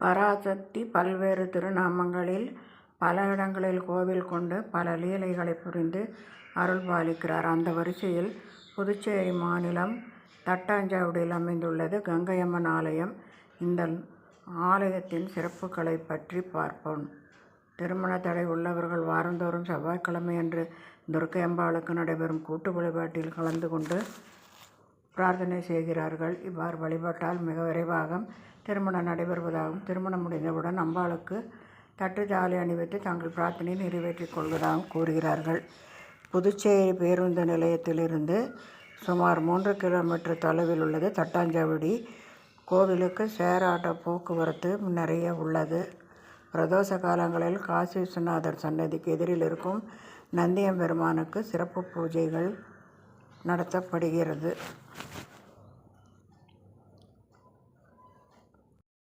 பராசக்தி பல்வேறு திருநாமங்களில் பல இடங்களில் கோவில் கொண்டு பல லீலைகளை புரிந்து அருள் பாலிக்கிறார். அந்த வரிசையில் புதுச்சேரி மாநிலம் தட்டாஞ்சாவடியில் அமைந்துள்ளது கங்கையம்மன் ஆலயம். இந்த ஆலயத்தின் சிறப்புகளை பற்றி பார்ப்போம். திருமண தடை உள்ளவர்கள் வாரந்தோறும் செவ்வாய்க்கிழமையன்று துர்க்கை அம்பாளுக்கு நடைபெறும் கூட்டு வழிபாட்டில் கலந்து கொண்டு பிரார்த்தனை செய்கிறார்கள். இவ்வாறு வழிபட்டால் மிக விரைவாக திருமணம் நடைபெறுவதாகவும், திருமணம் முடிந்தவுடன் அம்பாளுக்கு தட்டு தாலி அணிவித்து தங்கள் பிரார்த்தனையை நிறைவேற்றிக் கொள்வதாகவும் கூறுகிறார்கள். புதுச்சேரி பேருந்து நிலையத்திலிருந்து சுமார் 3 கிலோமீட்டர் தொலைவில் உள்ளது தட்டாஞ்சாவடி. கோவிலுக்கு ஷேர் ஆட்டோ போக்குவரத்து நிறைய உள்ளது. பிரதோஷ காலங்களில் காசி விஸ்வநாதர் சன்னதிக்கு எதிரில் இருக்கும் நந்தியம்பெருமானுக்கு சிறப்பு பூஜைகள் நடத்தப்படுகிறது.